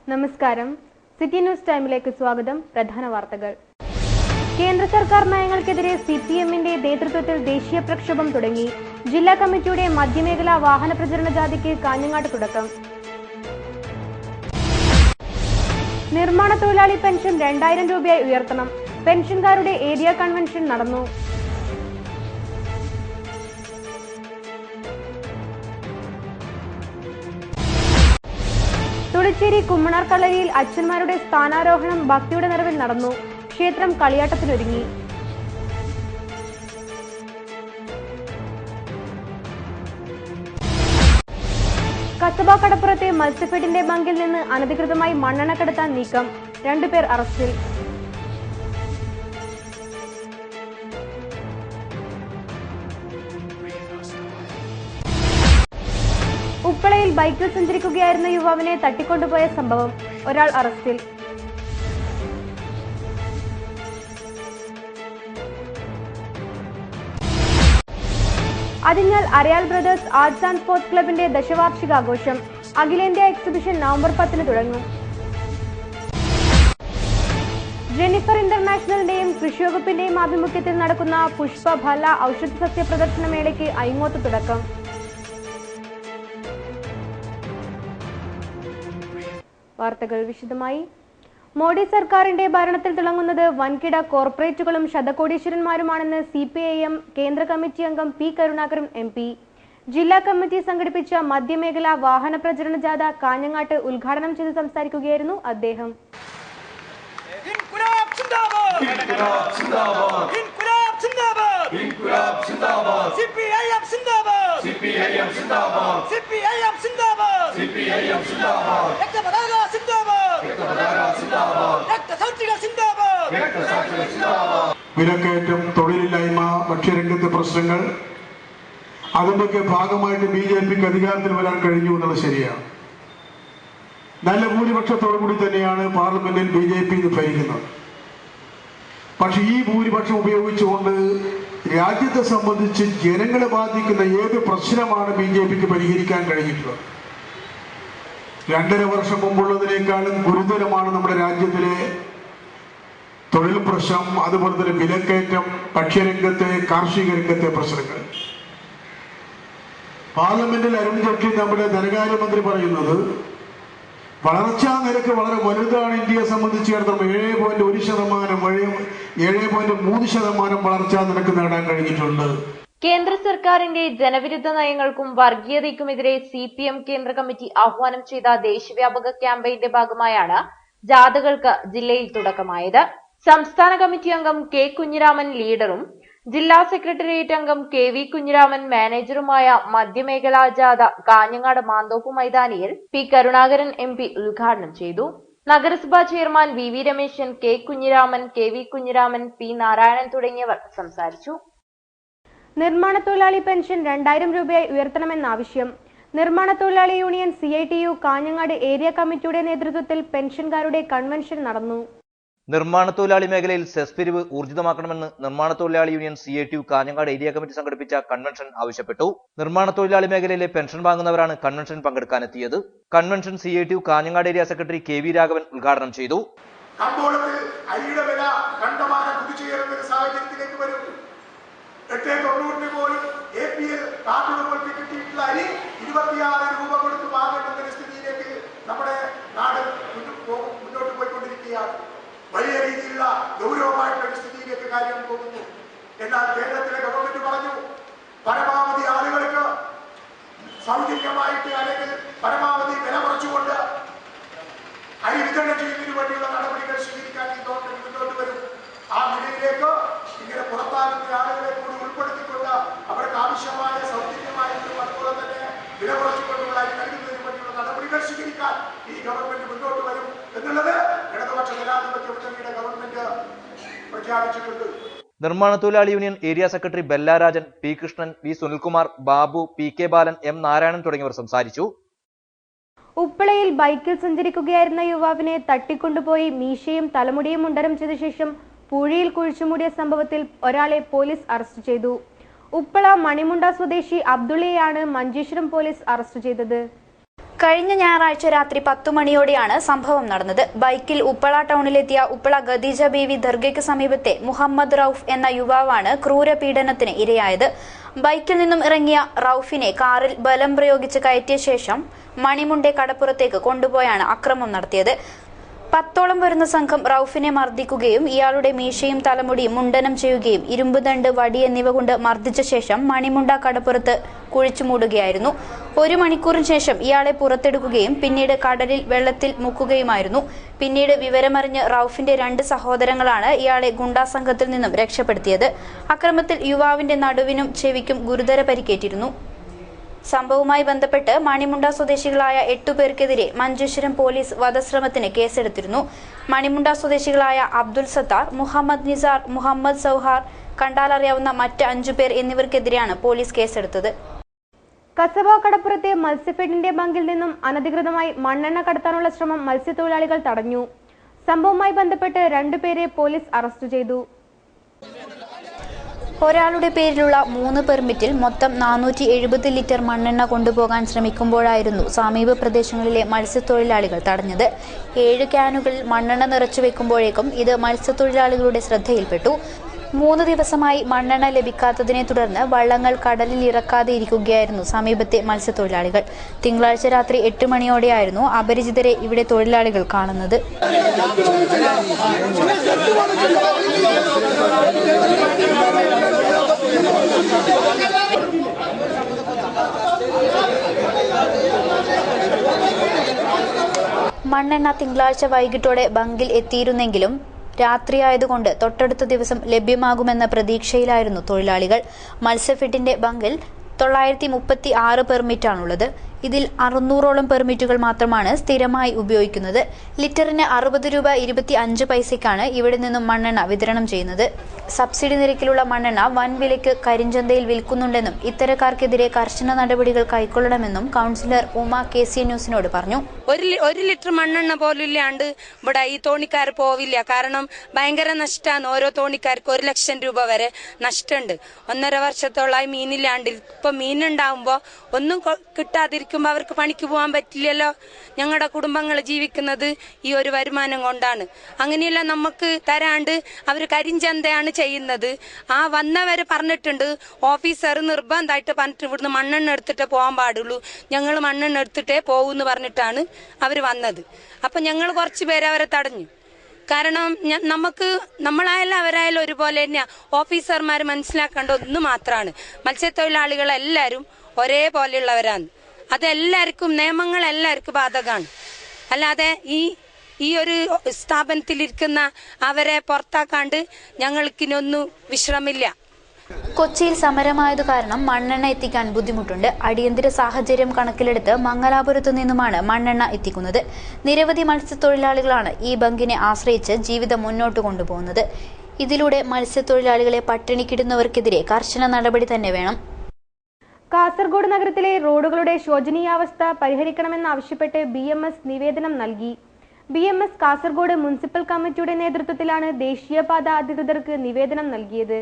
നമസ്കാരം, city news ടൈമിലേക്ക് സ്വാഗതം. പ്രധാന വാർത്തകൾ. കേന്ദ്ര സർക്കാർ നയങ്ങൾക്കെതിരെ സിപിഎമ്മിന്റെ നേതൃത്വത്തിൽ ദേശീയ പ്രക്ഷോഭം തുടങ്ങി. ജില്ലാ കമ്മിറ്റിയുടെ മധ്യമേഖലാ വാഹന പ്രചരണ ജാഥയ്ക്ക് കാഞ്ഞങ്ങാട്ട് തുടക്കം. നിർമ്മാണ തൊഴിലാളി പെൻഷൻ 2000 രൂപയായി ഉയർത്തണം. പെൻഷൻകാരുടെ ഏരിയ കൺവെൻഷൻ നടന്നു. തുളിച്ചേരി കുമ്മണാർ കളരിയിൽ അച്ഛന്മാരുടെ സ്ഥാനാരോഹണം ഭക്തിയുടെ നിറവിൽ നടന്നു. ക്ഷേത്രം കളിയാട്ടത്തിനൊരുങ്ങി. കസബ കടപ്പുറത്തെ മത്സ്യഫെഡിന്റെ ബങ്കിൽ നിന്ന് അനധികൃതമായി മണ്ണെണ്ണ കടത്താൻ നീക്കം. 2 പേർ അറസ്റ്റിൽ. ഉപ്പളയിൽ ബൈക്കിൽ സഞ്ചരിക്കുകയായിരുന്ന യുവാവിനെ തട്ടിക്കൊണ്ടുപോയ സംഭവം. ഒരാൾ അറസ്റ്റിൽ. Athinhal Arayal brothers arts and sports ക്ലബിന്റെ ദശവാർഷികാഘോഷം. അഖിലേന്ത്യാ എക്സിബിഷൻ നവംബർ 10 തുടങ്ങും. ജെന്നിഫർ ഇന്റർനാഷണലിന്റെയും കൃഷിവകുപ്പിന്റെയും ആഭിമുഖ്യത്തിൽ നടക്കുന്ന പുഷ്പ ഫല ഔഷധ സസ്യ പ്രദർശന മേളയ്ക്ക് അയിങ്ങോത്ത് തുടക്കം. വാർത്തകൾ വിശദമായി. മോഡി സർക്കാരിന്റെ ഭരണത്തിൽ തിളങ്ങുന്നത് വൻകിട കോർപ്പറേറ്റുകളും ശതകോടീശ്വരന്മാരുമാണെന്ന് സിപിഐഎം കേന്ദ്ര കമ്മിറ്റി അംഗം പി കരുണാകരൻ MP. ജില്ലാ കമ്മിറ്റി സംഘടിപ്പിച്ച മധ്യമേഖലാ വാഹന പ്രചരണ ജാഥ കാഞ്ഞങ്ങാട്ട് ഉദ്ഘാടനം ചെയ്ത് സംസാരിക്കുകയായിരുന്നു അദ്ദേഹം. വിലക്കയറ്റം, തൊഴിലില്ലായ്മ, ഭക്ഷ്യരംഗത്തെ പ്രശ്നങ്ങൾ, അതിന്റെയൊക്കെ ഭാഗമായിട്ട് BJPക്ക് അധികാരത്തിൽ വരാൻ കഴിഞ്ഞു എന്നുള്ളത് ശരിയാണ്. നല്ല ഭൂരിപക്ഷത്തോടു കൂടി തന്നെയാണ് പാർലമെന്റിൽ BJP ഭരിക്കുന്നത്. പക്ഷെ ഈ ഭൂരിപക്ഷം ഉപയോഗിച്ചുകൊണ്ട് രാജ്യത്തെ സംബന്ധിച്ച് ജനങ്ങളെ ബാധിക്കുന്ന ഏത് പ്രശ്നമാണ് BJPക്ക് പരിഹരിക്കാൻ കഴിഞ്ഞിട്ടുള്ളത്? 2.5 വർഷം മുമ്പുള്ളതിനേക്കാളും ഗുരുതരമാണ് നമ്മുടെ രാജ്യത്തിലെ തൊഴിൽ പ്രശ്നം, അതുപോലെ തന്നെ വിലക്കയറ്റം, ഭക്ഷ്യരംഗത്തെ, കാർഷിക രംഗത്തെ പ്രശ്നങ്ങൾ. പാർലമെന്റിൽ അരുൺ ജെയ്റ്റ്ലി, നമ്മുടെ ധനകാര്യമന്ത്രി, പറയുന്നത് വളർച്ചാ നിരക്ക് വളരെ വലുതാണ്. ഇന്ത്യയെ സംബന്ധിച്ചിടത്തോളം 7.1%, 7.3% വളർച്ചാ നിരക്ക് നേടാൻ കഴിഞ്ഞിട്ടുണ്ട്. കേന്ദ്ര സർക്കാരിന്റെ ജനവിരുദ്ധ നയങ്ങൾക്കും വർഗീയതയ്ക്കുമെതിരെ CPM കേന്ദ്ര കമ്മിറ്റി ആഹ്വാനം ചെയ്ത ദേശവ്യാപക ക്യാമ്പയിന്റെ ഭാഗമായാണ് ജാഥകൾക്ക് ജില്ലയിൽ തുടക്കമായത്. സംസ്ഥാന കമ്മിറ്റി അംഗം K കുഞ്ഞിരാമൻ ലീഡറും ജില്ലാ സെക്രട്ടേറിയറ്റ് അംഗം KV കുഞ്ഞിരാമൻ മാനേജറുമായ മധ്യമേഖലാ ജാഥ കാഞ്ഞങ്ങാട് മാന്തോപ്പ് മൈതാനിയിൽ പി കരുണാകരൻ MP ഉദ്ഘാടനം ചെയ്തു. നഗരസഭാ chairman VV Rameshan, K Kunhiraman, KV Kunhiraman, P Narayanan തുടങ്ങിയവർ സംസാരിച്ചു. നിർമ്മാണ തൊഴിലാളി പെൻഷൻ 2000 രൂപയായി ഉയർത്തണമെന്നാവശ്യം. നിർമ്മാണ തൊഴിലാളി യൂണിയൻ CITU കാഞ്ഞങ്ങാട് ഏരിയ കമ്മിറ്റിയുടെ നേതൃത്വത്തിൽ പെൻഷൻകാരുടെ കൺവെൻഷൻ നടന്നു. നിർമ്മാണ തൊഴിലാളി മേഖലയിൽ സെസ് പിരിവ് ഊർജിതമാക്കണമെന്ന് നിർമ്മാണ തൊഴിലാളി union CITU Kanhangad area committee സംഘടിപ്പിച്ച കൺവെൻഷൻ ആവശ്യപ്പെട്ടു. നിർമ്മാണ തൊഴിലാളി മേഖലയിലെ പെൻഷൻ വാങ്ങുന്നവരാണ് കൺവെൻഷൻ പങ്കെടുക്കാനെത്തിയത്. Convention CITU Kanhangad area secretary KV Raghavan ഉദ്ഘാടനം ചെയ്തു. കമ്പോളത്തിൽ അരിയുടെ വില കണ്ടമാനം കുതിച്ചുയരുന്ന സാഹചര്യത്തിലേക്ക് വരും. 8.90 പോലും APL കാർഡുകൾ കിട്ടിയിട്ടുള്ള അരി 26 രൂപ കൊടുത്ത് വാങ്ങേണ്ട സ്ഥിതിയിലേക്ക് നമ്മുടെ നാട് മുന്നോട്ട് പോയിക്കൊണ്ടിരിക്കുകയാണ്. വലിയ രീതിയിലുള്ള ഗൗരവമായിട്ടുള്ള സ്ഥിതിയിലേക്ക് കാര്യം പോകുന്നു. എന്നാൽ കേരളത്തിലെ ഗവൺമെന്റ് പറഞ്ഞു, പരമാവധി ആളുകൾക്ക് സൗജന്യമായിട്ട് അല്ലെങ്കിൽ പരമാവധി വില കുറച്ചുകൊണ്ട് അരി വിതരണം ചെയ്യുന്നതിന് വേണ്ടിയുള്ള നടപടികൾ സ്വീകരിക്കാൻ ഈ ഗവൺമെന്റ് മുന്നോട്ട് വരും. ആ നിലയിലേക്ക് ഇങ്ങനെ പുറത്താകുന്ന ആളുകളെ കൂടി ഉൾപ്പെടുത്തിക്കൊണ്ട് അവർക്ക് ആവശ്യമായ സൗജന്യമായിട്ടും അതുപോലെ തന്നെ വില കുറച്ചുകൊണ്ടുള്ള അരി നൽകുന്നതിന് വേണ്ടിയുള്ള നടപടികൾ സ്വീകരിക്കാൻ ഈ ഗവൺമെന്റ് മുന്നോട്ട് വരും എന്നുള്ളത് ഇടതുപക്ഷ ജനാധിപത്യ മുന്നണിയുടെ ഗവൺമെന്റ് പ്രഖ്യാപിച്ചിട്ടുണ്ട്. നിർമ്മാണ തൊഴിലാളി union area secretary Bellarajan, P Krishnan, V Sunilkumar, Babu, P K Balan, M Narayanan തുടങ്ങിയവർ സംസാരിച്ചു. ഉപ്പളയിൽ ബൈക്കിൽ സഞ്ചരിക്കുകയായിരുന്ന യുവാവിനെ തട്ടിക്കൊണ്ടുപോയി മീശയും തലമുടിയും മുണ്ടനം ചെയ്ത ശേഷം പൂഴിയിൽ കുഴിച്ചുമൂടിയ സംഭവത്തിൽ ഒരാളെ പോലീസ് അറസ്റ്റ് ചെയ്തു. ഉപ്പള മണിമുണ്ട സ്വദേശി അബ്ദുള്ളയെയാണ് മഞ്ചേശ്വരം പോലീസ് അറസ്റ്റ് ചെയ്തത്. കഴിഞ്ഞ ഞായറാഴ്ച രാത്രി 10 മണിയോടെയാണ് സംഭവം നടന്നത്. ബൈക്കിൽ ഉപ്പള ടൗണിലെത്തിയ ഉപ്പള ഖദീജ ബീവി ദർഗയ്ക്ക് സമീപത്തെ മുഹമ്മദ് റൌഫ് എന്ന യുവാവാണ് ക്രൂരപീഡനത്തിന് ഇരയായത്. ബൈക്കിൽ നിന്നും ഇറങ്ങിയ റൌഫിനെ കാറിൽ ബലം പ്രയോഗിച്ച് കയറ്റിയ ശേഷം മണിമുണ്ടെ കടപ്പുറത്തേക്ക് കൊണ്ടുപോയാണ് അക്രമം നടത്തിയത്. 10ഓളം വരുന്ന സംഘം റൌഫിനെ മർദ്ദിക്കുകയും ഇയാളുടെ മീശയും തലമുടിയും മുണ്ടനം ചെയ്യുകയും ഇരുമ്പ് ദണ്ട്, വടി എന്നിവ കൊണ്ട് മർദ്ദിച്ച ശേഷം മണിമുണ്ട കടപ്പുറത്ത് കുഴിച്ചുമൂടുകയായിരുന്നു. 1 മണിക്കൂറിന് ശേഷം ഇയാളെ പുറത്തെടുക്കുകയും പിന്നീട് കടലിൽ വെള്ളത്തിൽ മുക്കുകയുമായിരുന്നു. പിന്നീട് വിവരമറിഞ്ഞ് റൌഫിന്റെ 2 സഹോദരങ്ങളാണ് ഇയാളെ ഗുണ്ടാ സംഘത്തിൽ നിന്നും രക്ഷപ്പെടുത്തിയത്. അക്രമത്തിൽ യുവാവിന്റെ നടുവിനും ചെവിക്കും ഗുരുതര പരിക്കേറ്റിരുന്നു. സംഭവവുമായി ബന്ധപ്പെട്ട് മണിമുണ്ട സ്വദേശികളായ 8 പേർക്കെതിരെ മഞ്ചേശ്വരം പോലീസ് വധശ്രമത്തിന് കേസെടുത്തിരുന്നു. മണിമുണ്ട സ്വദേശികളായ അബ്ദുൽ സത്താർ, മുഹമ്മദ് നിസാർ, മുഹമ്മദ് സൗഹാർ, കണ്ടാലറിയാവുന്ന മറ്റ് 5 പേർ എന്നിവർക്കെതിരെയാണ് പോലീസ് കേസെടുത്തത്. കസബ കടപ്പുറത്തെ മത്സ്യഫെഡിന്റെ ബങ്കിൽ നിന്നും അനധികൃതമായി മണ്ണെണ്ണ കടത്താനുള്ള ശ്രമം മത്സ്യത്തൊഴിലാളികൾ തടഞ്ഞു. സംഭവവുമായി ബന്ധപ്പെട്ട് 2 പേരെ പോലീസ് അറസ്റ്റ് ചെയ്തു. ഒരാളുടെ പേരിലുള്ള 3 പെർമിറ്റിൽ മൊത്തം 470 ലിറ്റർ മണ്ണെണ്ണ കൊണ്ടുപോകാൻ ശ്രമിക്കുമ്പോഴായിരുന്നു സമീപ പ്രദേശങ്ങളിലെ മത്സ്യത്തൊഴിലാളികൾ തടഞ്ഞത്. 7 ക്യാനുകളിൽ മണ്ണെണ്ണ നിറച്ചു വെക്കുമ്പോഴേക്കും ഇത് മത്സ്യത്തൊഴിലാളികളുടെ ശ്രദ്ധയിൽപ്പെട്ടു. 3 ദിവസമായി മണ്ണെണ്ണ ലഭിക്കാത്തതിനെ തുടർന്ന് വള്ളങ്ങൾ കടലിൽ ഇറക്കാതെ ഇരിക്കുകയായിരുന്നു സമീപത്തെ മത്സ്യത്തൊഴിലാളികൾ. തിങ്കളാഴ്ച രാത്രി 8 മണിയോടെയായിരുന്നു അപരിചിതരെ ഇവിടെ തൊഴിലാളികൾ കാണുന്നത്. മണ്ണെണ്ണ തിങ്കളാഴ്ച വൈകിട്ടോടെ ബങ്കിൽ എത്തിയിരുന്നെങ്കിലും രാത്രിയായതുകൊണ്ട് തൊട്ടടുത്ത ദിവസം ലഭ്യമാകുമെന്ന പ്രതീക്ഷയിലായിരുന്നു തൊഴിലാളികൾ. മത്സ്യഫെഡിന്റെ ബങ്കിൽ 936 പെർമിറ്റാണുള്ളത്. ഇതിൽ 600ഓളം പെർമിറ്റുകൾ മാത്രമാണ് സ്ഥിരമായി ഉപയോഗിക്കുന്നത്. ലിറ്ററിന് 60 രൂപ 25 പൈസയ്ക്കാണ് ഇവിടെ നിന്നും മണ്ണെണ്ണ വിതരണം ചെയ്യുന്നത്. സബ്സിഡി നിരക്കിലുള്ള മണ്ണെണ്ണ വൻ വിലയ്ക്ക് കരിഞ്ചന്തയിൽ വിൽക്കുന്നുണ്ടെന്നും ഇത്തരക്കാർക്കെതിരെ കർശന നടപടികൾ കൈക്കൊള്ളണമെന്നും കൗൺസിലർ ഉമ KC ന്യൂസിനോട് പറഞ്ഞു. ഒരു ലിറ്റർ മണ്ണെണ്ണ പോലില്ലാണ്ട് ഇവിടെ ഈ തോണിക്കാർ പോവില്ല. കാരണം ഭയങ്കര നഷ്ടമാണ്. ഓരോ തോണിക്കാർക്ക് 1 ലക്ഷം രൂപ വരെ നഷ്ടമുണ്ട്. 1.5 വർഷത്തോളമായി മീനില്ലാണ്ട്. ഇപ്പൊ മീനുണ്ടാവുമ്പോ ഒന്നും കിട്ടാതിരിക്കുമ്പോ അവർക്ക് പണിക്ക് പോകാൻ പറ്റില്ലല്ലോ. ഞങ്ങളുടെ കുടുംബങ്ങൾ ജീവിക്കുന്നത് ഈ ഒരു വരുമാനം കൊണ്ടാണ്. അങ്ങനെയല്ല നമുക്ക് തരാണ്ട് അവർ കരിഞ്ചന്തയാണ് ചെയ്യുന്നത്. ആ വന്നവര് പറഞ്ഞിട്ടുണ്ട്, ഓഫീസർ നിർബന്ധമായിട്ട് പറഞ്ഞിട്ട് ഇവിടുന്ന് മണ്ണെണ്ണ എടുത്തിട്ടേ പോകാൻ പാടുള്ളൂ, ഞങ്ങൾ മണ്ണെണ്ണ എടുത്തിട്ടേ പോകൂന്ന് പറഞ്ഞിട്ടാണ് അവർ വന്നത്. അപ്പൊ ഞങ്ങൾ കുറച്ചു പേരെ അവരെ തടഞ്ഞു. കാരണം നമുക്ക് നമ്മളായാലും അവരായാലും ഒരുപോലെ തന്നെയാ. ഓഫീസർമാർ മനസ്സിലാക്കേണ്ട ഒന്ന് മാത്രമാണ്, മത്സ്യത്തൊഴിലാളികളെല്ലാവരും ഒരേപോലെയുള്ളവരാണ്. അതെല്ലാവർക്കും നിയമങ്ങൾ എല്ലാവർക്കും ബാധകമാണ്. അല്ലാതെ ഈ ഒരു സ്ഥാപനത്തിലിരിക്കുന്ന അവരെ പുറത്താക്കാണ്ട് ഞങ്ങൾക്കിനൊന്നും വിശ്രമില്ല. കൊച്ചിയിൽ സമരമായതു കാരണം മണ്ണെണ്ണ എത്തിക്കാൻ ബുദ്ധിമുട്ടുണ്ട്. അടിയന്തര സാഹചര്യം കണക്കിലെടുത്ത് മംഗലാപുരത്തു നിന്നുമാണ് മണ്ണെണ്ണ എത്തിക്കുന്നത്. നിരവധി മത്സ്യത്തൊഴിലാളികളാണ് ഈ ബങ്കിനെ ആശ്രയിച്ച് ജീവിതം മുന്നോട്ട് കൊണ്ടുപോകുന്നത്. ഇതിലൂടെ മത്സ്യത്തൊഴിലാളികളെ പട്ടിണിക്കിടുന്നവർക്കെതിരെ കർശന നടപടി തന്നെ വേണം. കാസർഗോഡ് നഗരത്തിലെ റോഡുകളുടെ ശോചനീയാവസ്ഥ പരിഹരിക്കണമെന്നാവശ്യപ്പെട്ട് BMS നിവേദനം നൽകി. BMS കാസർഗോഡ് മുനിസിപ്പൽ കമ്മിറ്റിയുടെ നേതൃത്വത്തിലാണ് ദേശീയപാത അധികൃതർക്ക് നിവേദനം നൽകിയത്.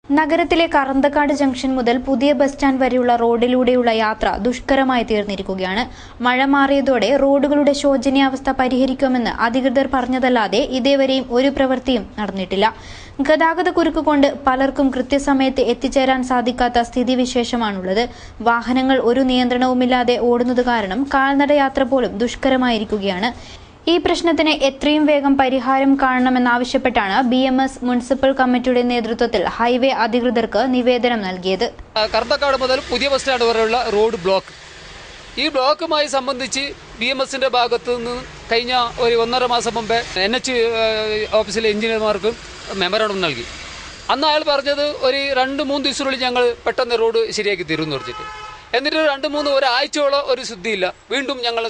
നഗരത്തിലെ കറന്തക്കാട് ജംഗ്ഷൻ മുതൽ പുതിയ ബസ് സ്റ്റാൻഡ് വരെയുള്ള റോഡിലൂടെയുള്ള യാത്ര ദുഷ്കരമായി തീർന്നിരിക്കുകയാണ്. മഴ മാറിയതോടെ റോഡുകളുടെ ശോചനീയാവസ്ഥ പരിഹരിക്കുമെന്ന് അധികൃതർ പറഞ്ഞതല്ലാതെ ഇതേവരെയും ഒരു പ്രവൃത്തിയും നടന്നിട്ടില്ല. ഗതാഗത കുരുക്ക് കൊണ്ട് പലർക്കും കൃത്യസമയത്ത് എത്തിച്ചേരാൻ സാധിക്കാത്ത സ്ഥിതിവിശേഷമാണുള്ളത്. വാഹനങ്ങൾ ഒരു നിയന്ത്രണവുമില്ലാതെ ഓടുന്നത് കാരണം കാൽനട യാത്ര പോലും ദുഷ്കരമായിരിക്കുകയാണ്. ഈ പ്രശ്നത്തിന് എത്രയും വേഗം പരിഹാരം കാണണമെന്നാവശ്യപ്പെട്ടാണ് BMS മുനിസിപ്പൽ കമ്മിറ്റിയുടെ നേതൃത്വത്തിൽ ഹൈവേ അധികൃതർക്ക് നിവേദനം നൽകിയത്. കർത്തക്കാട് മുതൽ പുതിയ ബസ് സ്റ്റാൻഡ് വരെയുള്ള റോഡ് ബ്ലോക്ക്, ഈ ബ്ലോക്കുമായി സംബന്ധിച്ച് BMSന്റെ ഭാഗത്തു നിന്ന് കഴിഞ്ഞ ഒരു 1.5 മാസം മുമ്പേ NH ഓഫീസിലെ എഞ്ചിനീയർമാർക്ക് മെമ്മോറാണ്ടം നൽകി. അന്ന് അയാൾ പറഞ്ഞത് ഒരു 2-3 ദിവസത്തിനുള്ളിൽ ഞങ്ങൾ പെട്ടെന്ന് റോഡ് ശരിയാക്കി തരുമെന്ന് പറഞ്ഞിട്ട്. എന്നിട്ട് 2-3 ഒരാഴ്ചയോളം ഒരു ശുദ്ധിയില്ല. വീണ്ടും ഞങ്ങൾ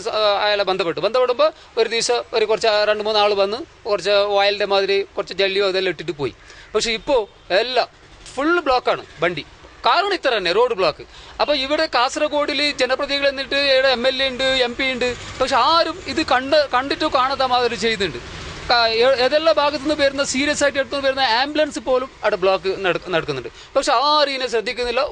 അയാളെ ബന്ധപ്പെടുമ്പോൾ ഒരു ദിവസം കുറച്ച് 2-3 ആൾ വന്ന് കുറച്ച് ഓയിലിൻ്റെ മാതിരി കുറച്ച് ജല്ലിയോ അതെല്ലാം ഇട്ടിട്ട് പോയി. പക്ഷെ ഇപ്പോൾ എല്ലാം ഫുൾ ബ്ലോക്കാണ് വണ്ടി. കാരണം ഇത്ര തന്നെ റോഡ് ബ്ലോക്ക്. അപ്പൊ ഇവിടെ കാസർഗോഡിൽ ജനപ്രതിനിധികൾ എന്നിട്ട് MLA ഉണ്ട്, MP ഉണ്ട്, പക്ഷെ ആരും ഇത് കണ്ടിട്ടോ കാണാത്ത മാതിരി ചെയ്യുന്നുണ്ട്. ഏതെല്ലാം ഭാഗത്തു നിന്ന് വരുന്ന സീരിയസ് ആയിട്ട് എടുത്തു വരുന്ന ആംബുലൻസ് പോലും അവിടെ ബ്ലോക്ക് നടക്കുന്നുണ്ട്. പക്ഷെ ആരും ഇതിനെ ശ്രദ്ധിക്കുന്നില്ല,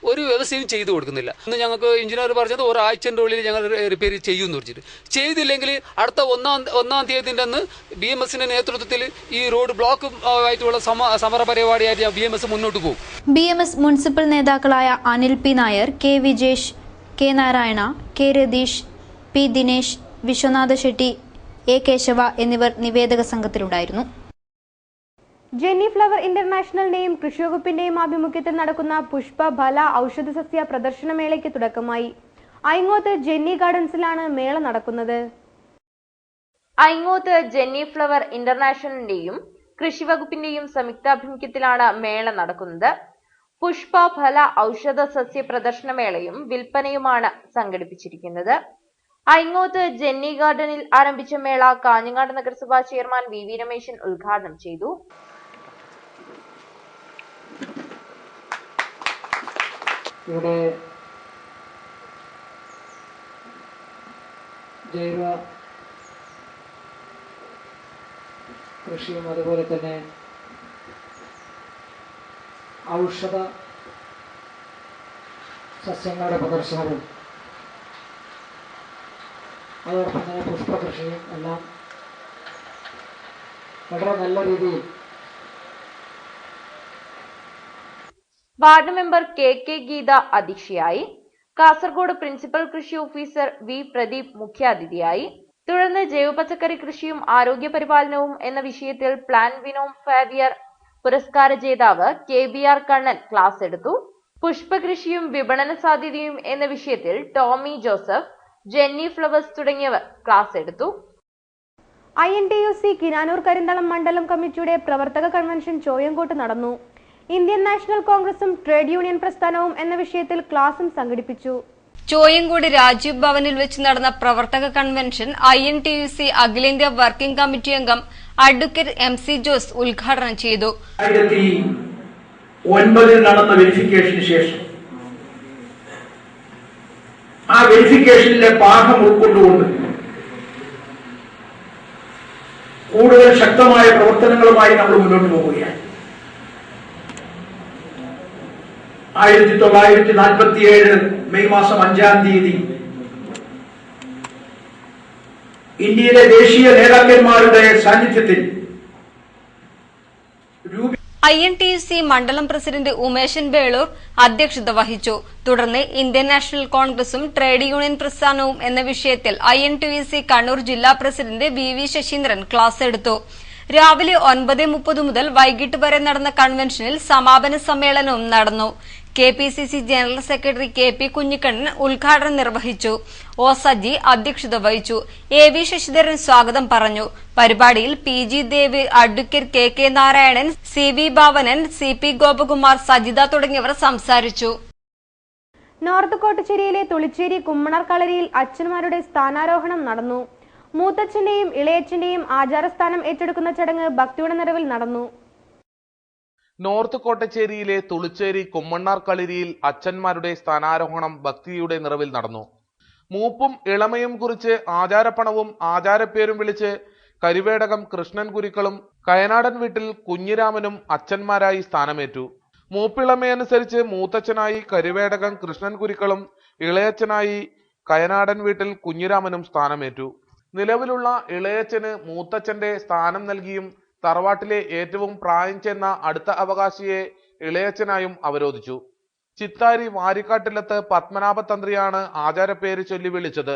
ഒരു വ്യവസ്ഥയും ചെയ്തു കൊടുക്കുന്നില്ല. ഇന്ന് ഞങ്ങൾക്ക് എഞ്ചിനീയർ പറഞ്ഞത് ഒരാഴ്ചൻ്റെ ഉള്ളിൽ ഞങ്ങൾ റിപ്പയർ ചെയ്യുമെന്ന് പറഞ്ഞിട്ട്, ചെയ്തില്ലെങ്കിൽ അടുത്ത ഒന്നാം തീയതിൻ്റെ അന്ന് BMSന്റെ നേതൃത്വത്തിൽ ഈ റോഡ് ബ്ലോക്ക് ആയിട്ടുള്ള സമര പരിപാടിയായിട്ട് BMS മുന്നോട്ട് പോകും. BMS മുനിസിപ്പൽ നേതാക്കളായ Anil P. Nair, K. Vijesh, K. Narayana, K. Ratheesh, P. Dinesh, Vishwanatha Shetty, A. Keshava എന്നിവർ നിവേദക സംഘത്തിലുണ്ടായിരുന്നു. ജെന്നി ഫ്ലവർ ഇന്റർനാഷണലിന്റെയും കൃഷിവകുപ്പിന്റെയും ആഭിമുഖ്യത്തിൽ നടക്കുന്ന പുഷ്പ ഫല ഔഷധസസ്യ പ്രദർശനമേളയ്ക്ക് തുടക്കമായി. ഐങ്ങോത്ത് ജെന്നി ഗാർഡൻസിലാണ് മേള നടക്കുന്നത്. ഐങ്ങോത്ത് ജെന്നി ഫ്ലവർ ഇന്റർനാഷണലിന്റെയും കൃഷിവകുപ്പിന്റെയും സംയുക്താഭിമുഖ്യത്തിലാണ് മേള നടക്കുന്നത്. പുഷ്പ ഫല ഔഷധ സസ്യ പ്രദർശനമേളയും വിൽപ്പനയുമാണ് സംഘടിപ്പിച്ചിരിക്കുന്നത്. ഐങ്ങോത്ത് ജെന്നി ഗാർഡനിൽ ആരംഭിച്ച മേള കാഞ്ഞങ്ങാട് നഗരസഭാ ചെയർമാൻ VV രമേശൻ ഉദ്ഘാടനം ചെയ്തു. ഇവിടെ ജൈവ കൃഷിയും അതുപോലെ തന്നെ ഔഷധ സസ്യങ്ങളുടെ പ്രദർശനവും അതോടൊപ്പം തന്നെ പുഷ്പകൃഷിയും എല്ലാം വളരെ നല്ല രീതിയിൽ വാർഡ് മെമ്പർ KK ഗീത അധ്യക്ഷയായി. കാസർഗോഡ് പ്രിൻസിപ്പൽ കൃഷി ഓഫീസർ V. പ്രദീപ് മുഖ്യാതിഥിയായി. തുടർന്ന് ജൈവ പച്ചക്കറി കൃഷിയും ആരോഗ്യ പരിപാലനവും എന്ന വിഷയത്തിൽ പ്ലാൻ വിനോം ഫാവിയർ പുരസ്കാര ജേതാവ് KBR കണ്ണൻ ക്ലാസ് എടുത്തു. പുഷ്പകൃഷിയും വിപണന സാധ്യതയും എന്ന വിഷയത്തിൽ ടോമി ജോസഫ്, ജെന്നി ഫ്ലവേഴ്സ് തുടങ്ങിയവർ ക്ലാസ് എടുത്തു. INTUC കിനാനൂർ കരിന്തളം മണ്ഡലം കമ്മിറ്റിയുടെ പ്രവർത്തക കൺവെൻഷൻ ചോയങ്കോട്ട് നടന്നു. ഇന്ത്യൻ നാഷണൽ കോൺഗ്രസും ട്രേഡ് യൂണിയൻ പ്രസ്ഥാനവും എന്ന വിഷയത്തിൽ ക്ലാസും സംഘടിപ്പിച്ചു. ചോയങ്കോട് രാജീവ് ഭവനിൽ വെച്ച് നടന്ന പ്രവർത്തക കൺവെൻഷൻ INTUC അഖിലേന്ത്യാ വർക്കിംഗ് കമ്മിറ്റി അംഗം അഡ്വക്കേറ്റ് MC ജോസ് ഉദ്ഘാടനം ചെയ്തു. 2009 നടന്ന വെരിഫിക്കേഷന് ശേഷം ആ വെരിഫിക്കേഷനിലെ പാഠം ഉൾക്കൊണ്ടുകൊണ്ട് കൂടുതൽ ശക്തമായ പ്രവർത്തനങ്ങളുമായി നമ്മൾ മുന്നോട്ട് പോവുകയാണ്. 1947 മെയ് മാസം 5-ാം തീയതി ഇന്ത്യയിലെ ദേശീയ നേതാക്കന്മാരുടെ സാന്നിധ്യത്തിൽ INTUC മണ്ഡലം പ്രസിഡന്റ് ഉമേശൻ ബേളൂർ അധ്യക്ഷത വഹിച്ചു. തുടർന്ന് ഇന്ത്യൻ നാഷണൽ കോൺഗ്രസും ട്രേഡ് യൂണിയൻ പ്രസ്ഥാനവും എന്ന വിഷയത്തിൽ INTUC കണ്ണൂർ ജില്ലാ പ്രസിഡന്റ് VV ശശീന്ദ്രൻ ക്ലാസ് എടുത്തു. രാവിലെ 9:30 മുതൽ വൈകിട്ട് വരെ നടന്ന കൺവെൻഷനിൽ സമാപന സമ്മേളനവും നടന്നു. KPCC general secretary KP Kunhikannan ഉദ്ഘാടനം നിർവഹിച്ചു. O സജി അധ്യക്ഷത വഹിച്ചു. AV ശശിധരൻ സ്വാഗതം പറഞ്ഞു. പരിപാടിയിൽ PG Dev, advocate KK Narayanan, CV Bhavanan, CP Gopakumar, Sajitha തുടങ്ങിയവർ സംസാരിച്ചു. നോർത്ത് കോട്ടച്ചേരിയിലെ തുളിച്ചേരി കുമ്മണർ കളരിയിൽ അച്ഛന്മാരുടെ സ്ഥാനാരോഹണം നടന്നു. മൂത്തച്ഛന്റെയും ഇളയച്ഛന്റെയും ആചാരസ്ഥാനം ഏറ്റെടുക്കുന്ന ചടങ്ങ് ഭക്തിയുടെ നിറവിൽ നടന്നു. നോർത്ത് കോട്ടച്ചേരിയിലെ തുളിച്ചേരി കുമ്മണ്ണാർ കളരിയിൽ അച്ഛന്മാരുടെ സ്ഥാനാരോഹണം ഭക്തിയുടെ നിറവിൽ നടന്നു. മൂപ്പും ഇളമയും കുറിച്ച് ആചാരപ്പണവും ആചാരപ്പേരും വിളിച്ച് കരിവേടകം കൃഷ്ണൻ കുരിക്കളും കയനാടൻ വീട്ടിൽ കുഞ്ഞിരാമനും അച്ഛന്മാരായി സ്ഥാനമേറ്റു. മൂപ്പിളമയനുസരിച്ച് മൂത്തച്ഛനായി കരിവേടകം കൃഷ്ണൻ കുരിക്കളും ഇളയച്ഛനായി കയനാടൻ വീട്ടിൽ കുഞ്ഞിരാമനും സ്ഥാനമേറ്റു. നിലവിലുള്ള ഇളയച്ഛന് മൂത്തച്ഛന്റെ സ്ഥാനം നൽകിയും തറവാട്ടിലെ ഏറ്റവും പ്രായം ചെന്ന അടുത്ത അവകാശിയെ ഇളയച്ഛനായും അവരോധിച്ചു. ചിത്താരി വാരിക്കാട്ടിലത്ത് പത്മനാഭ തന്ത്രിയാണ് ആചാരപ്പേര് ചൊല്ലി വിളിച്ചത്.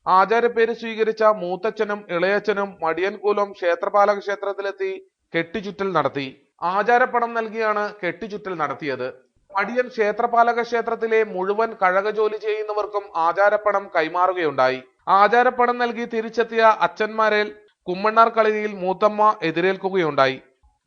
ആചാരപ്പേര് സ്വീകരിച്ച മൂത്തച്ഛനും ഇളയച്ഛനും മടിയൻകൂലം ക്ഷേത്രപാലക ക്ഷേത്രത്തിലെത്തി കെട്ടിച്ചുറ്റൽ നടത്തി. ആചാരപ്പണം നൽകിയാണ് കെട്ടിച്ചുറ്റൽ നടത്തിയത്. മടിയൻ ക്ഷേത്രപാലക ക്ഷേത്രത്തിലെ മുഴുവൻ കഴക ജോലി ചെയ്യുന്നവർക്കും ആചാരപ്പണം കൈമാറുകയുണ്ടായി. ആചാരപ്പണം നൽകി തിരിച്ചെത്തിയ അച്ഛന്മാരെ കുമ്മണ്ണാർ കളരിയിൽ മൂത്തമ്മ എതിരേൽക്കുകയുണ്ടായി.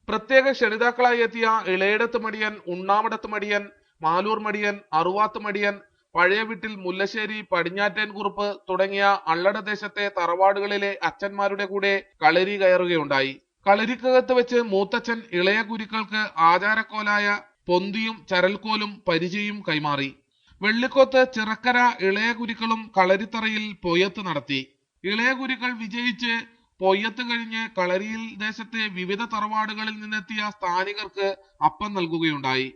പ്രത്യേക ക്ഷണിതാക്കളായി എത്തിയ ഇളയടത്ത് മടിയൻ, ഉണ്ണാമടത്ത് മടിയൻ, മാലൂർ മടിയൻ, അറുവാത്ത് മടിയൻ, പഴയ വീട്ടിൽ മുല്ലശ്ശേരി, പടിഞ്ഞാറ്റേൻ കുറുപ്പ് തുടങ്ങിയ അള്ളട ദേശത്തെ തറവാടുകളിലെ അച്ഛന്മാരുടെ കൂടെ കളരി കയറുകയുണ്ടായി. കളരിക്കകത്ത് വെച്ച് മൂത്തച്ഛൻ ഇളയ കുരുക്കൾക്ക് ആചാരക്കോലായ പൊന്തിയും ചരൽക്കോലും പരിചയും കൈമാറി. വെള്ളിക്കോത്ത് ചിറക്കര ഇളയ കുരുക്കളും കളരിത്തറയിൽ പൊയ്യത്ത് നടത്തി. ഇളയ കുരുക്കൾ വിജയിച്ച് പൊയ്യത്ത് കഴിഞ്ഞ് കളരിയിൽ ദേശത്തെ വിവിധ തറവാടുകളിൽ നിന്നെത്തിയ സ്ഥാനികർക്ക് അപ്പം നൽകുകയുണ്ടായി.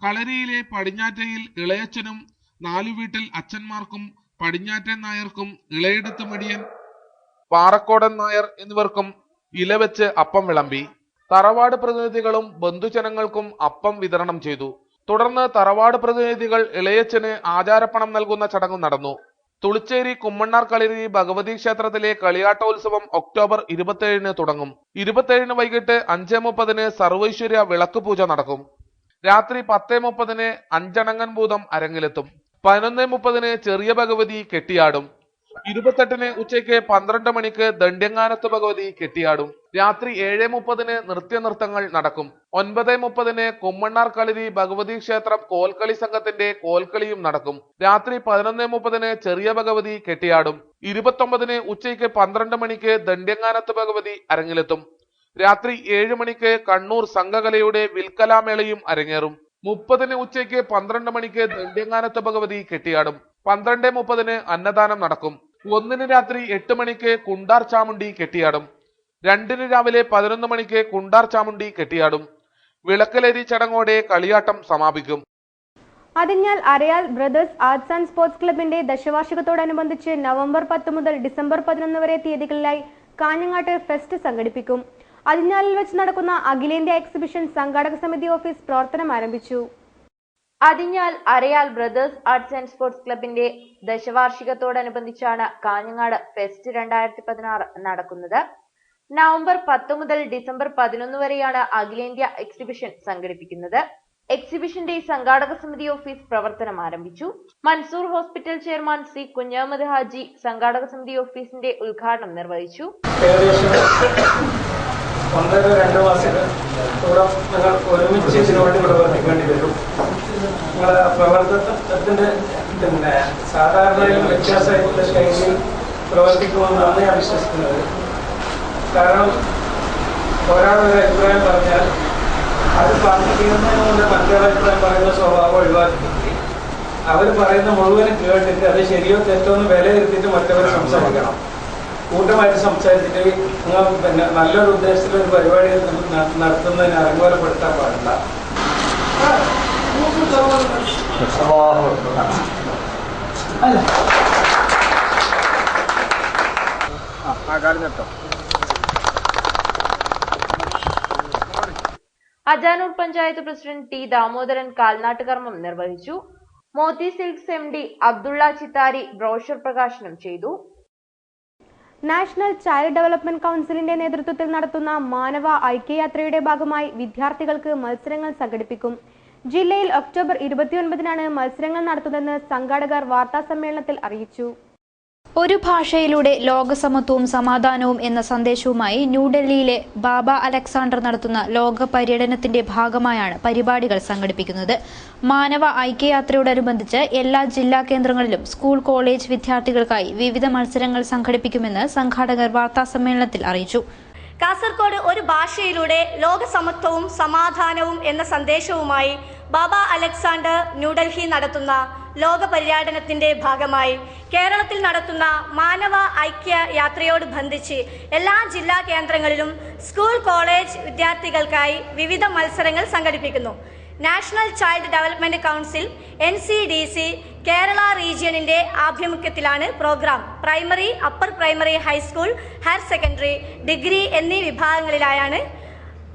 കളരിയിലെ പടിഞ്ഞാറ്റയിൽ ഇളയച്ചനും നാലുവീട്ടിൽ അച്ഛന്മാർക്കും പടിഞ്ഞാറ്റൻ നായർക്കും ഇളയെടുത്ത് മടിയൻ പാറക്കോടൻ നായർ എന്നിവർക്കും ഇല വെച്ച് അപ്പം വിളമ്പി. തറവാട് പ്രതിനിധികളും ബന്ധുജനങ്ങൾക്കും അപ്പം വിതരണം ചെയ്തു. തുടർന്ന് തറവാട് പ്രതിനിധികൾ ഇളയച്ചന് ആചാരപ്പണം നൽകുന്ന ചടങ്ങ് നടന്നു. തുളിച്ചേരി കുമ്മണ്ണാർ കളരി ഭഗവതി ക്ഷേത്രത്തിലെ കളിയാട്ടോത്സവം ഒക്ടോബർ 27 തുടങ്ങും. 27 വൈകിട്ട് 5:30 സർവൈശ്വര്യ വിളക്ക് പൂജ നടക്കും. രാത്രി 10:30 അഞ്ചണങ്ങൻ ഭൂതം അരങ്ങിലെത്തും. 11:30 ചെറിയ ഭഗവതി കെട്ടിയാടും. 28 ഉച്ചയ്ക്ക് 12 മണിക്ക് ദണ്ഡ്യങ്ങാനത്ത് ഭഗവതി കെട്ടിയാടും. രാത്രി 7:30 നൃത്യനൃത്തങ്ങൾ നടക്കും. 9:30 കുമ്മണ്ണാർ കളരി ഭഗവതി ക്ഷേത്രം കോൽക്കളി സംഘത്തിന്റെ കോൽക്കളിയും നടക്കും. രാത്രി 11:30 ചെറിയ ഭഗവതി കെട്ടിയാടും. 29 ഉച്ചയ്ക്ക് 12 മണിക്ക് ദണ്ഡ്യങ്ങാനത്ത് ഭഗവതി അരങ്ങിലെത്തും. രാത്രി 7 മണിക്ക് കണ്ണൂർ സംഘകലയുടെ വിൽക്കലാമേളയും അരങ്ങേറും. 30 ഉച്ചയ്ക്ക് 12 മണിക്ക് ദണ്ഡ്യങ്ങാനത്ത് ഭഗവതി കെട്ടിയാടും. 12:30 അന്നദാനം നടക്കും. 1 രാത്രി 8 മണിക്ക് കുണ്ടാർ ചാമുണ്ടി കെട്ടിയാടും. 2 രാവിലെ 11 മണിക്ക് കുണ്ടാർ ചാമുണ്ടി കെട്ടിയാടും. വിളക്കലേരി ചടങ്ങോടെ കളിയാട്ടം സമാപിക്കും. Athinhal Arayal brothers arts and sports ക്ലബിന്റെ ദശവാർഷികത്തോടനുബന്ധിച്ച് നവംബർ 10 മുതൽ ഡിസംബർ 11 വരെ തീയതികളിലായി കാഞ്ഞങ്ങാട്ട് ഫെസ്റ്റ് സംഘടിപ്പിക്കും. അതിഞ്ഞാലിൽ വെച്ച് നടക്കുന്ന അഖിലേന്ത്യാ എക്സിബിഷൻ സംഘാടക സമിതി ഓഫീസ് പ്രവർത്തനം ആരംഭിച്ചു. Athinhal Arayal brothers arts and sports ക്ലബിന്റെ ദശവാർഷികത്തോടനുബന്ധിച്ചാണ് കാഞ്ഞങ്ങാട് ഫെസ്റ്റ് 2016 നടക്കുന്നത്. നവംബർ 10 മുതൽ ഡിസംബർ 11 വരെയാണ് അഖിലേന്ത്യാ എക്സിബിഷൻ സംഘടിപ്പിക്കുന്നത്. എക്സിബിഷന്റെ സംഘാടക സമിതി ഓഫീസ് പ്രവർത്തനം ആരംഭിച്ചു. Mansoor hospital chairman C Kunhahammed Haji സംഘാടക സമിതി ഓഫീസിന്റെ ഉദ്ഘാടനം നിർവഹിച്ചു. 1-2 മാസത്തോളം നിങ്ങൾ ഒരുമിച്ച് ഇതിനുവേണ്ടി പ്രവർത്തിക്കേണ്ടി വരും. നിങ്ങളുടെ പ്രവർത്തനത്തിന്റെ സാധാരണയിൽ വ്യത്യാസമായിട്ടുള്ള ശൈലിയിൽ പ്രവർത്തിക്കുമെന്നാണ് ഞാൻ വിശ്വസിക്കുന്നത്. കാരണം ഒരാളൊരു അഭിപ്രായം പറഞ്ഞാൽ അത് പറഞ്ഞിരിക്കുന്നതിന് കൊണ്ട് മറ്റൊരു അഭിപ്രായം പറയുന്ന സ്വഭാവം ഒഴിവാക്കി അവർ പറയുന്ന മുഴുവനും കേട്ടിട്ട് അത് ശരിയോ തെറ്റോ എന്ന് വിലയിരുത്തിയിട്ട് മറ്റവർ സംസാരിക്കണം. കൂട്ടമായിട്ട് സംസാരിച്ചിട്ട് നിങ്ങൾ നല്ലൊരു ഉദ്ദേശത്തിൽ ഒരു പരിപാടി നടത്തുന്നതിന് അലങ്കോലപ്പെടുത്താൻ പാടില്ല. അജാനൂർ പഞ്ചായത്ത് പ്രസിഡന്റ് ടി ദാമോദരൻ കാൽനാട്ട് കർമ്മം നിർവഹിച്ചു. Mothi silks MD Abdulla Chithari brochure പ്രകാശനം ചെയ്തു. നാഷണൽ ചൈൽഡ് ഡെവലപ്മെന്റ് കൗൺസിലിന്റെ നേതൃത്വത്തിൽ നടത്തുന്ന മാനവ ഐക്യയാത്രയുടെ ഭാഗമായി വിദ്യാർത്ഥികൾക്ക് മത്സരങ്ങൾ സംഘടിപ്പിക്കും. ജില്ലയിൽ ഒക്ടോബർ 29-നാണ് മത്സരങ്ങൾ നടത്തുന്നതെന്ന് സംഘാടകർ വാർത്താസമ്മേളനത്തിൽ അറിയിച്ചു. ഒരു ഭാഷയിലൂടെ ലോകസമത്വവും സമാധാനവും എന്ന സന്ദേശവുമായി ന്യൂഡൽഹിയിലെ ബാബ അലക്സാണ്ടർ നടത്തുന്ന ലോക പര്യടനത്തിന്റെ ഭാഗമായാണ് പരിപാടികൾ സംഘടിപ്പിക്കുന്നത്. മാനവ ഐക്യയാത്രയോടനുബന്ധിച്ച് എല്ലാ ജില്ലാ കേന്ദ്രങ്ങളിലും സ്കൂൾ കോളേജ് വിദ്യാർത്ഥികൾക്കായി വിവിധ മത്സരങ്ങൾ സംഘടിപ്പിക്കുമെന്ന് സംഘാടകർ വാർത്താസമ്മേളനത്തിൽ അറിയിച്ചു. കാസർഗോഡ് ഒരു ഭാഷയിലൂടെ ലോകസമത്വവും സമാധാനവും എന്ന സന്ദേശവുമായി ബാബ അലക്സാണ്ടർ ന്യൂഡൽഹി നടത്തുന്ന ലോക പര്യടനത്തിന്റെ ഭാഗമായി കേരളത്തിൽ നടത്തുന്ന മാനവ ഐക്യ യാത്രയോട് ബന്ധിച്ച് എല്ലാ ജില്ലാ കേന്ദ്രങ്ങളിലും സ്കൂൾ കോളേജ് വിദ്യാർത്ഥികൾക്കായി വിവിധ മത്സരങ്ങൾ സംഘടിപ്പിക്കുന്നു. National child development council NCDC Kerala റീജിയനിന്റെ ആഭിമുഖ്യത്തിലാണ് programme. Primary, upper primary, high school, higher secondary, degree എന്നീ വിഭാഗങ്ങളിലായാണ്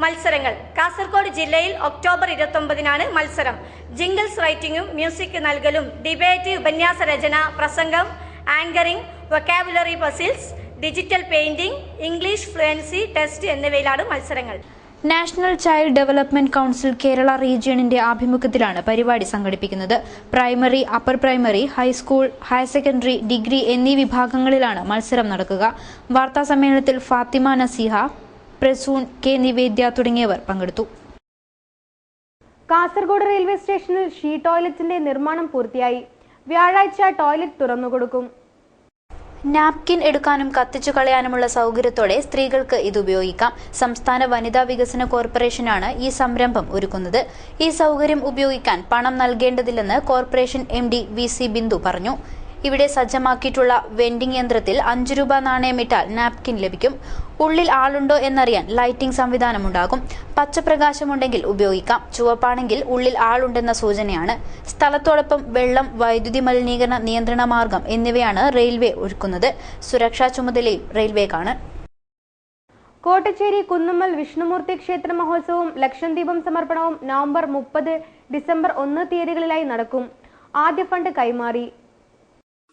മത്സരങ്ങൾ. കാസർഗോഡ് ജില്ലയിൽ ഒക്ടോബർ 29-നാണ് മത്സരം. ജിംഗിൾസ് റൈറ്റിംഗും മ്യൂസിക് നൽകലും, ഡിബേറ്റ്, ഉപന്യാസ രചന, പ്രസംഗം, anchoring, vocabulary puzzles, digital painting, English fluency test എന്നിവയിലാണ് മത്സരങ്ങൾ. National child development council Kerala റീജിയനിന്റെ ആഭിമുഖ്യത്തിലാണ് പരിപാടി സംഘടിപ്പിക്കുന്നത്. Primary, upper primary, high school, higher secondary, degree എന്നീ വിഭാഗങ്ങളിലാണ് മത്സരം നടക്കുക. വാർത്താസമ്മേളനത്തിൽ ഫാത്തിമ നസീഹ, പ്രസൂൺ കെ നിവേദ്യ തുടങ്ങിയവർ പങ്കെടുത്തു. കാസർഗോഡ് റെയിൽവേ സ്റ്റേഷനിൽ ഷീ ടോയ്ലറ്റിന്റെ നിർമ്മാണം പൂർത്തിയായി. വ്യാഴാഴ്ച ടോയ്ലറ്റ് തുറന്നുകൊടുക്കും. നാപ്കിൻ എടുക്കാനും കത്തിച്ചു കളയാനുമുള്ള സൗകര്യത്തോടെ സ്ത്രീകൾക്ക് ഇത് ഉപയോഗിക്കാം. സംസ്ഥാന വനിതാ വികസന കോർപ്പറേഷനാണ് ഈ സംരംഭം ഒരുക്കുന്നത്. ഈ സൗകര്യം ഉപയോഗിക്കാൻ പണം നൽകേണ്ടതില്ലെന്ന് കോർപ്പറേഷൻ MD VC ബിന്ദു പറഞ്ഞു. ഇവിടെ സജ്ജമാക്കിയിട്ടുള്ള വെൻഡിംഗ് യന്ത്രത്തിൽ 5 രൂപ നാണയമിട്ടാൽ നാപ്കിൻ ലഭിക്കും. ഉള്ളിൽ ആളുണ്ടോ എന്നറിയാൻ ലൈറ്റിംഗ് സംവിധാനമുണ്ടാകും. പച്ചപ്രകാശമുണ്ടെങ്കിൽ ഉപയോഗിക്കാം. ചുവപ്പാണെങ്കിൽ ഉള്ളിൽ ആളുണ്ടെന്ന സൂചനയാണ്. സ്ഥലത്തോടൊപ്പം വെള്ളം, വൈദ്യുതി മലിനീകരണ നിയന്ത്രണ മാർഗം എന്നിവയാണ് റെയിൽവേ ഒരുക്കുന്നത്. സുരക്ഷാ ചുമതലയും റെയിൽവേക്കാണ്. കോട്ടച്ചേരി കുന്നുമ്മൽ വിഷ്ണുമൂർത്തി ക്ഷേത്ര മഹോത്സവവും ലക്ഷദ്വീപം സമർപ്പണവും നവംബർ 30, ഡിസംബർ 1 തീയതികളിലായി നടക്കും. ആദ്യ ഫണ്ട് കൈമാറി.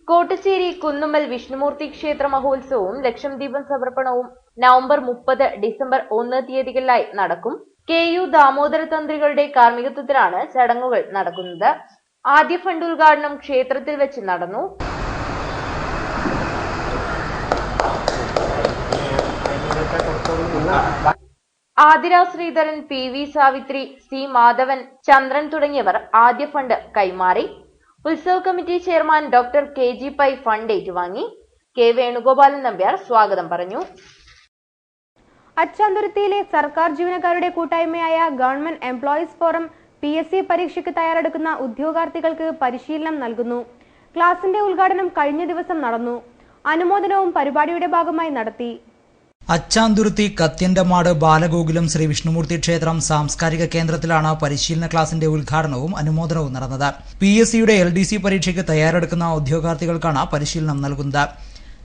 കോട്ടച്ചേരി കുന്നുമ്മൽ വിഷ്ണുമൂർത്തി ക്ഷേത്ര മഹോത്സവവും ലക്ഷദ്വീപം സമർപ്പണവും നവംബർ 30, ഡിസംബർ 1 തീയതികളിലായി നടക്കും. KU ദാമോദര തന്ത്രികളുടെ കാർമ്മികത്വത്തിലാണ് ചടങ്ങുകൾ നടക്കുന്നത്. ആദ്യ ഫണ്ട് ഉദ്ഘാടനം ക്ഷേത്രത്തിൽ വെച്ച് നടന്നു. ആതിര ശ്രീധരൻ, PV സാവിത്രി, C മാധവൻ, ചന്ദ്രൻ തുടങ്ങിയവർ ആദ്യ ഫണ്ട് കൈമാറി. ഉത്സവ committee chairman doctor KG pi fund ഏറ്റുവാങ്ങി. K വേണുഗോപാലൻ നമ്പ്യാർ സ്വാഗതം പറഞ്ഞു. അച്ചാന്തുരുത്തിയിലെ സർക്കാർ ജീവനക്കാരുടെ കൂട്ടായ്മയായ ഗവൺമെന്റ് എംപ്ലോയീസ് ഫോറം PSC പരീക്ഷയ്ക്ക് തയ്യാറെടുക്കുന്ന ഉദ്യോഗാർത്ഥികൾക്ക് പരിശീലനം നൽകുന്നു. ക്ലാസിന്റെ ഉദ്ഘാടനം കഴിഞ്ഞ ദിവസം നടന്നു. അനുമോദനവും പരിപാടിയുടെ ഭാഗമായി നടത്തി. അച്ചാന്തുരുത്തി കത്യന്റമാട് ബാലഗോകുലം ശ്രീ വിഷ്ണുമൂർത്തി ക്ഷേത്രം സാംസ്കാരിക കേന്ദ്രത്തിലാണ് പരിശീലന ക്ലാസിന്റെ ഉദ്ഘാടനവും അനുമോദനവും നടന്നത്. PSCയുടെ LDC പരീക്ഷയ്ക്ക് തയ്യാറെടുക്കുന്ന ഉദ്യോഗാർത്ഥികൾക്കാണ് പരിശീലനം നൽകുന്നത്.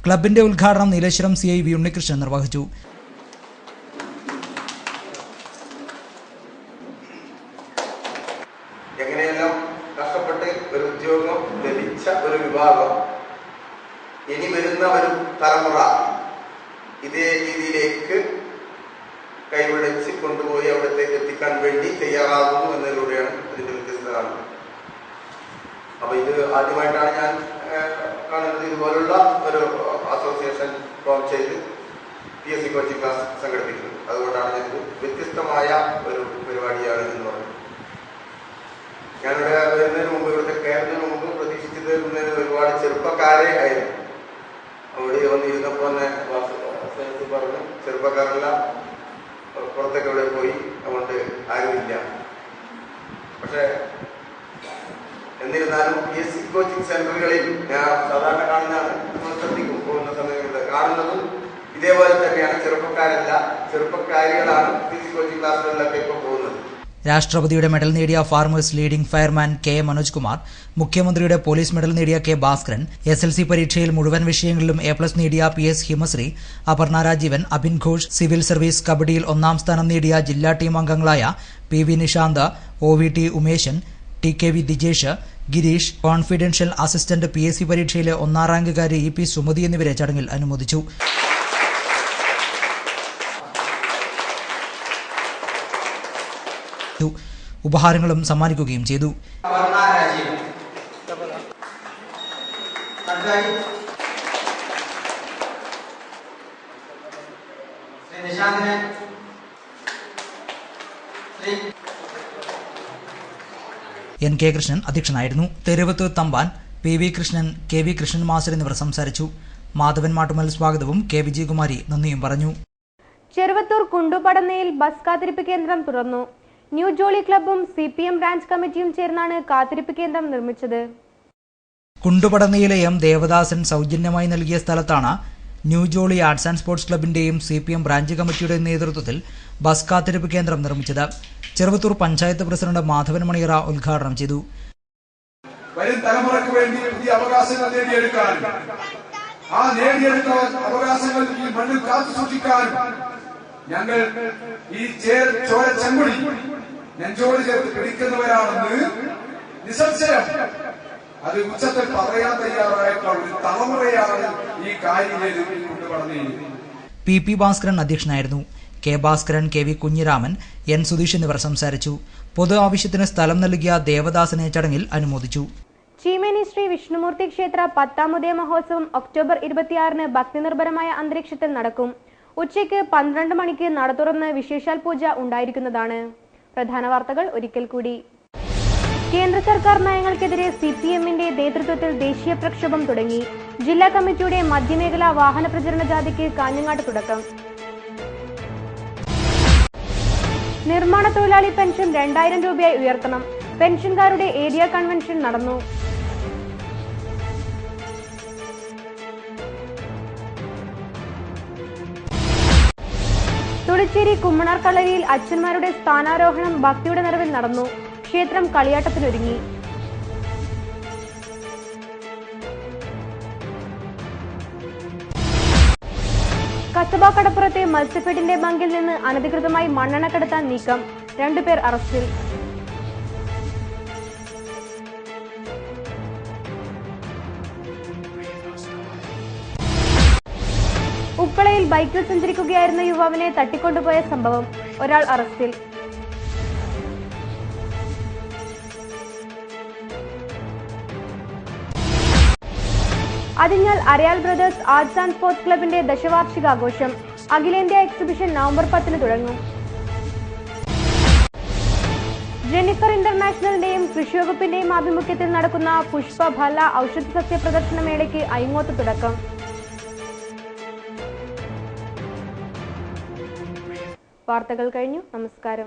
ക്ലബിന്റെ ഉദ്ഘാടനം നീലേശ്വരം CI V ഉണ്ണികൃഷ്ണൻ നിർവഹിച്ചു. എങ്ങനെയെല്ലാം കഷ്ടപ്പെട്ട് ഒരു ഉദ്യോഗം ലഭിച്ച ഒരു വിഭാഗം ഇനി വരുന്ന ഒരു തലമുറ ഇതേ രീതിയിലേക്ക് കൈപിടിച്ച് കൊണ്ടുപോയി അവിടത്തേക്ക് എത്തിക്കാൻ വേണ്ടി തയ്യാറാകുന്നു എന്നതിലൂടെയാണ് ഇതിന്റെ വ്യത്യസ്തത കാണുന്നത്. അപ്പൊ ഇത് ആദ്യമായിട്ടാണ് ഞാൻ കാണുന്നത്. ഇതുപോലുള്ള ഒരു അസോസിയേഷൻ ഫോം ചെയ്ത് PSC കോച്ചിങ് ക്ലാസ് സംഘടിപ്പിക്കുന്നത്. അതുകൊണ്ടാണ് ഞങ്ങൾക്ക് വ്യത്യസ്തമായ ഒരു പരിപാടിയാണ് എന്ന് പറയുന്നത്. ഞാനിവിടെ വരുന്നതിന് മുമ്പ്, ഇവിടുത്തെ കയറുന്നതിന് മുമ്പ് പ്രതീക്ഷിച്ചത് ഒരുപാട് ചെറുപ്പക്കാരെ ആയിരുന്നു. അവിടെ വന്നിരുന്നപ്പോൾ തന്നെ പറഞ്ഞു ചെറുപ്പക്കാരെല്ലാം പുറത്തൊക്കെ ഇവിടെ പോയി, അതുകൊണ്ട് ആരുമില്ല. പക്ഷെ എന്നിരുന്നാലും PSC കോച്ചിങ് സെന്ററുകളിൽ ഞാൻ സാധാരണ കാണുന്നതാണ്, നമ്മൾ ശ്രദ്ധിക്കും പോകുന്ന സമയത്ത് കാണുന്നതും ഇതേപോലെ തന്നെയാണ്. ചെറുപ്പക്കാരികളാണ് PSC കോച്ചിങ് ക്ലാസ്സുകളിലൊക്കെ ഇപ്പോൾ പോകുന്നത്. രാഷ്ട്രപതിയുടെ മെഡൽ നേടിയ farmers leading fireman K Manoj Kumar, മുഖ്യമന്ത്രിയുടെ പോലീസ് മെഡൽ നേടിയ K ഭാസ്കരൻ, SLC പരീക്ഷയിൽ മുഴുവൻ വിഷയങ്ങളിലും A+ നേടിയ PS Himasree, Aparna Rajeevan, Abin Ghosh, civil service കബഡിയിൽ 1ാം സ്ഥാനം നേടിയ ജില്ലാ ടീം അംഗങ്ങളായ PV Nishanth, OVT Umesan, TKV Dijesh, Gireesh, confidential assistant PSC പരീക്ഷയിലെ 1ാം റാങ്കുകാരി EP സുമതി എന്നിവരെ ചടങ്ങിൽ അനുമോദിച്ചു. ഉപഹാരങ്ങളും സമ്മാനിക്കുകയും ചെയ്തു. N. K. കൃഷ്ണൻ അധ്യക്ഷനായിരുന്നു. Theruvath Thampan, PV Krishnan, KV Krishnan master എന്നിവർ സംസാരിച്ചു. മാധവൻ മാട്ടുമൽ സ്വാഗതവും K. വിജയകുമാരി നന്ദിയും പറഞ്ഞു. ചെറുവത്തൂർ കുണ്ടുപടന്നയിൽ ബസ് കാത്തിരിപ്പ് കേന്ദ്രം തുറന്നു. ന്യൂ ജോളി ക്ലബ്ബും CPM ബ്രാഞ്ച് കമ്മിറ്റിയും ചേർന്നാണ് കാത്തിരിപ്പ് കേന്ദ്രം നിർമ്മിച്ചത്. കുണ്ടുപടന്നയിലെ M. ദേവദാസൻ സൗജന്യമായി നൽകിയ സ്ഥലത്താണ് new jolly arts and sports ക്ലബിന്റെയും CPM ബ്രാഞ്ച് കമ്മിറ്റിയുടെ നേതൃത്വത്തിൽ ബസ് കാത്തിരിപ്പ് കേന്ദ്രം നിർമ്മിച്ചത്. ചെറുവത്തൂർ പഞ്ചായത്ത് പ്രസിഡന്റ് മാധവൻ മണിയറ ഉദ്ഘാടനം ചെയ്തു. വരും തലമുറയ്ക്ക് വേണ്ടി പുതിയ അവകാശങ്ങൾ നേടിയെടുക്കാനും ആ നേടിയെടുത്ത അവകാശങ്ങൾ ഈ മണ്ണിൽ കാത്തു സൂക്ഷിക്കാനും ഞങ്ങൾ ഈ ചോര ചെങ്കുടി നെഞ്ചോട് ചേർത്ത് പിടിക്കുന്നവരാണെന്ന് നിസ്സംശയം അത് ഉച്ചത്തിൽ പറയാൻ തയ്യാറായിട്ടുള്ള ഒരു തലമുറയാണ് ഈ കാര്യങ്ങളിൽ കൊണ്ടുപടന്നിരിക്കുന്നത്. PP ഭാസ്കരൻ അധ്യക്ഷനായിരുന്നു. K. Bhaskaran, KV Kunhiraman, N. Sudheesh എന്നിവർ സംസാരിച്ചു. പൊതു ആവശ്യത്തിന് സ്ഥലം നൽകിയ ദേവദാസനെ ചടങ്ങിൽ അനുമോദിച്ചു. ചീമേനി ശ്രീ വിഷ്ണുമൂർത്തി ക്ഷേത്ര 10ാം ഉദയ മഹോത്സവം ഒക്ടോബർ 26-ന് ഭക്തിനിർഭരമായ അന്തരീക്ഷത്തിൽ നടക്കും. ഉച്ചയ്ക്ക് 12 മണിക്ക് നട തുറന്ന് വിശേഷാൽ പൂജ ഉണ്ടായിരിക്കുന്നതാണ്. പ്രധാന വാർത്തകൾ ഒരിക്കൽ കൂടി. കേന്ദ്ര സർക്കാർ നയങ്ങൾക്കെതിരെ CPM-ന്റെ നേതൃത്വത്തിൽ ദേശീയ പ്രക്ഷോഭം തുടങ്ങി. ജില്ലാ കമ്മിറ്റിയുടെ മധ്യമേഖലാ വാഹന പ്രചരണ ജാഥയ്ക്ക് കാഞ്ഞങ്ങാട് തുടക്കം. നിർമ്മാണ തൊഴിലാളി പെൻഷൻ 2000 രൂപയായി ഉയർത്തണം. പെൻഷൻകാരുടെ ഏരിയ കൺവെൻഷൻ നടന്നു. തുളിച്ചേരി കുമ്മണാർ കളരിയിൽ അച്ഛന്മാരുടെ സ്ഥാനാരോഹണം ഭക്തിയുടെ നിറവിൽ നടന്നു. ക്ഷേത്രം കളിയാട്ടത്തിനൊരുങ്ങി. കസബ കടപ്പുറത്തെ മത്സ്യഫെഡിന്റെ ബങ്കിൽ നിന്ന് അനധികൃതമായി മണ്ണെണ്ണ കടത്താൻ നീക്കം. 2 പേർ അറസ്റ്റിൽ. ഉപ്പളയിൽ ബൈക്കിൽ സഞ്ചരിക്കുകയായിരുന്ന യുവാവിനെ തട്ടിക്കൊണ്ടുപോയ സംഭവം. ഒരാൾ അറസ്റ്റിൽ. Athinhal Arayal brothers arts and sports ക്ലബിന്റെ ദശവാർഷികാഘോഷം. അഖിലേന്ത്യാ എക്സിബിഷൻ നവംബർ 10 തുടങ്ങും. ജെന്നിഫർ ഇന്റർനാഷണലിന്റെയും കൃഷിവകുപ്പിന്റെയും ആഭിമുഖ്യത്തിൽ നടക്കുന്ന പുഷ്പ ഫല ഔഷധ സസ്യ പ്രദർശന മേളയ്ക്ക് ഐങ്ങോത്ത് തുടക്കം. വാർത്തകൾ കഴിഞ്ഞു. നമസ്കാരം.